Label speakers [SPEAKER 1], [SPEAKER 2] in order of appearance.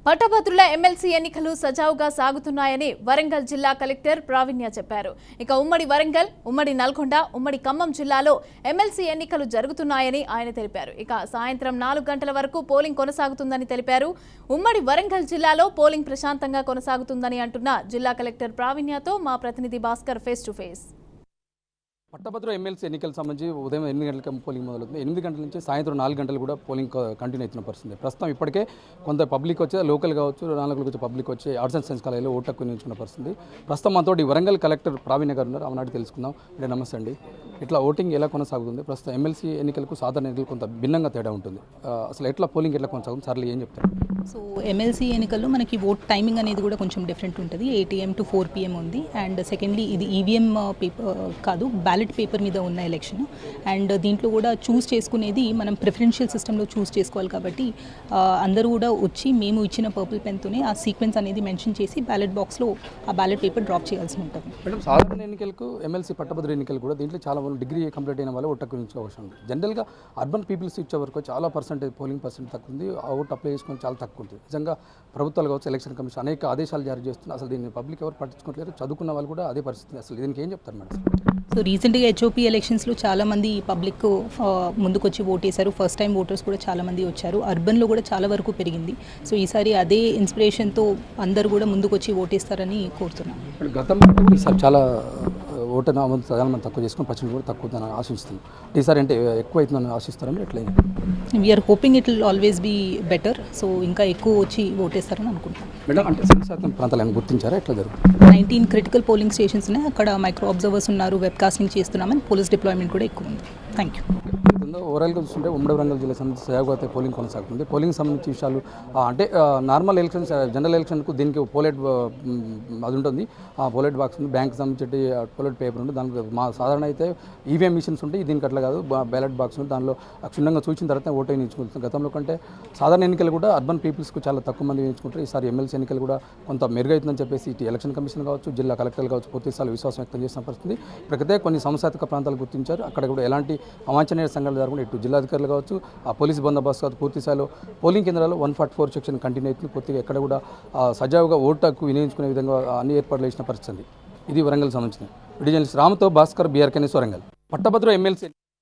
[SPEAKER 1] పట్టభద్రుల ఎమ్మెల్సీ ఎన్నికలు సజావుగా సాగుతున్నాయని వరంగల్ జిల్లా కలెక్టర్ ప్రావీణ్య చెప్పారు. ఇక ఉమ్మడి వరంగల్, ఉమ్మడి నల్గొండ, ఉమ్మడి ఖమ్మం జిల్లాలో ఎమ్మెల్సీ ఎన్నికలు జరుగుతున్నాయని ఆయన తెలిపారు. ఇక సాయంత్రం 4 గంటల వరకు పోలింగ్ కొనసాగుతుందని తెలిపారు. ఉమ్మడి వరంగల్ జిల్లాలో పోలింగ్ ప్రశాంతంగా కొనసాగుతుందని అంటున్న జిల్లా కలెక్టర్ ప్రావీణ్యతో మా ప్రతినిధి భాస్కర్ ఫేస్ టు ఫేస్.
[SPEAKER 2] పట్టభద్రుల ఎమ్మెల్సీ ఎన్నికలకు సంబంధించి ఉదయం 8 గంటలకు పోలింగ్ మొదలవుతుంది. 8 గంటల నుంచి సాయంత్రం 4 గంటలు కూడా పోలింగ్ కంటిన్యూ అవుతున్న పరిస్థితి. ప్రస్తుతం ఇప్పటికే కొంత పబ్లిక్ వచ్చే లోకల్ కావచ్చు, నాలుగు వచ్చే పబ్లిక్ వచ్చి ఆర్ట్స్ అండ్ సైన్స్ కాలేజీలో ఓటు హక్కు వినియోగించుకున్న పరిస్థితి. ప్రస్తుతం మనతో వరంగల్ కలెక్టర్ ప్రావీణ్య గారు ఉన్నారు. ఆమెనాటి తెలుసుకుందాం. అంటే నమస్తే అండి, ఇట్లా ఓటింగ్ ఎలా కొనసాగుతుంది? ప్రస్తుతం ఎమ్మెల్సీ ఎన్నికలకు సాధారణ ఎన్నికలు కొంత భిన్నంగా తేడా ఉంటుంది. అసలు ఎట్లా పోలింగ్ ఎట్లా కొనసాగుతుంది? సర్లే ఏం చెప్తారు?
[SPEAKER 3] సో ఎమ్మెల్సీ ఎన్నికల్లో మనకి ఓట్ టైమింగ్ అనేది కూడా కొంచెం డిఫరెంట్ ఉంటుంది. 8 AM to 4 PM ఉంది. అండ్ సెకండ్లీ ఇది ఈవీఎం పేపర్ కాదు, బ్యాలెట్ పేపర్ మీద ఉన్న ఎలక్షన్. అండ్ దీంట్లో కూడా చూస్ చేసుకునేది మనం ప్రిఫరెన్షియల్ సిస్టంలో చూస్ చేసుకోవాలి. కాబట్టి అందరూ కూడా వచ్చి మేము ఇచ్చిన పర్పుల్ పెన్తోనే ఆ సీక్వెన్స్ అనేది మెన్షన్ చేసి బ్యాలెట్ బాక్స్లో ఆ బ్యాలెట్ పేపర్ డ్రాప్ చేయాల్సి ఉంటుంది.
[SPEAKER 2] మేడం, సాధారణ ఎన్నికలకు ఎమ్మెల్సీ పట్టభద్రుల ఎన్నికలు కూడా దీంట్లో చాలా మంది డిగ్రీ కంప్లీట్ అయిన వాళ్ళు ఓటు హక్కు వినియోగించుకోవాల్సి ఉంటుంది. జనరల్గా అర్బన్ పీపుల్స్ ఇచ్చే వరకు చాలా పర్సెంటేజ్ పోలింగ్ పర్సెంట్ తక్కువ ఉంది. ఆ ఓటు అప్లై చేసుకొని చాలా తక్కువ ఉంటుంది. నిజంగా ప్రభుత్వాలు కావచ్చు, ఎలక్షన్ కమిషన్ అనేక ఆదేశాలు జారీ చేస్తున్నారు. అసలు దీన్ని పబ్లిక్ ఎవరు పట్టించుకోవట్లేదు. చదువుకున్న వాళ్ళు కూడా అదే పరిస్థితి. అసలు దీనికి ఏం చెప్తారు మేడం?
[SPEAKER 3] సో రీసెంట్గా హెచ్ఓపీ ఎలక్షన్స్లో చాలామంది పబ్లిక్ ముందుకొచ్చి ఓటేశారు. ఫస్ట్ టైం ఓటర్స్ కూడా చాలామంది వచ్చారు. అర్బన్లో కూడా చాలా వరకు పెరిగింది. సో ఈసారి అదే ఇన్స్పిరేషన్తో అందరూ కూడా ముందుకొచ్చి ఓటేస్తారని కోరుతున్నాను.
[SPEAKER 2] గతంలో ఈసారి చాలా ఓటు చాలా మంది తక్కువ చేసుకుని పర్సెంట్ కూడా తక్కువ అవుతుందని ఆశిస్తుంది. ఈసారి అంటే ఎక్కువ అవుతుందని ఆశిస్తారని ఎట్లయింది?
[SPEAKER 3] We're hoping it will always be better. So ఇంకా ఎక్కువ వచ్చి ఓటేస్తారని అనుకుంటున్నాను.
[SPEAKER 2] మేడం, అంటే సెన్సార్ ప్రాంతాలను గుర్తించారా? ఎట్లా జరుగుతుంది?
[SPEAKER 3] 19 క్రిటికల్ పోలింగ్ స్టేషన్స్ ఉన్నాయి. అక్కడ మైక్రో అబ్జర్వర్స్ ఉన్నారు, వెబ్కాస్టింగ్ చేస్తున్నామని, పోలీస్ డిప్లాయ్మెంట్ కూడా ఎక్కువ ఉంది. Thank you.
[SPEAKER 2] ఓవరాల్గా చూస్తుంటే ఉమ్మడి వరంగల్ జిల్లా సంబంధించి సజావుగా పోలింగ్ కొనసాగుతుంది. పోలింగ్ సంబంధించి విషయాలు అంటే నార్మల్ ఎలక్షన్స్, జనరల్ ఎలక్షన్కు దీనికి పోలెట్ అది ఉంటుంది. ఆ పోలెట్ బాక్స్ ఉంది, బ్యాంక్ సంబంధించి పోలెట్ పేపర్ ఉంది. దానికి మా సాధారణ అయితే ఈవీఎం మిషన్స్ ఉంటాయి. దీనికి అట్లా కాదు, బ్యాలెట్ బాక్స్ ఉంది. దానిలో క్షుణ్ణంగా చూసిన తర్వాత ఓటు వేయించుకుంటుంది. గతంలో కంటే సాధారణ ఎన్నికలు కూడా అర్బన్ పీపుల్స్కు చాలా తక్కువ మంది వేయించుకుంటారు. ఈసారి ఎమ్మెల్సీ ఎన్నికలు కూడా కొంత మెరుగవుతుందని చెప్పేసి ఇటు ఎలక్షన్ కమిషన్ కావచ్చు, జిల్లా కలెక్టర్లు కావచ్చు పూర్తిస్థాయిలో విశ్వాసం వ్యక్తం చేసిన పరిస్థితి. ఇప్పటికైతే కొన్ని సంస్థాత్మక ప్రాంతాలు గుర్తించారు. అక్కడ కూడా ఎలాంటి అవాంఛనీయ సంఘటనలు జరగకుండా ఇటు జిల్లాధికారులు కావచ్చు, ఆ పోలీసు బందోబస్తు కావచ్చు, పూర్తి స్థాయిలో పోలింగ్ కేంద్రాల్లో 144 సెక్షన్ కంటిన్యూ అవుతుంది. పూర్తిగా ఎక్కడ కూడా సజావుగా ఓటు హక్కు వినియోగించుకునే విధంగా అన్ని ఏర్పాట్లు చేసిన పరిస్థితి. ఇది వరంగల్ సంబంధించిన విడిజనలిస్ట్ రామ్తో భాస్కర్, బీఆర్కే న్యూస్, వరంగల్. పట్టభద్రుల ఎమ్మెల్సీ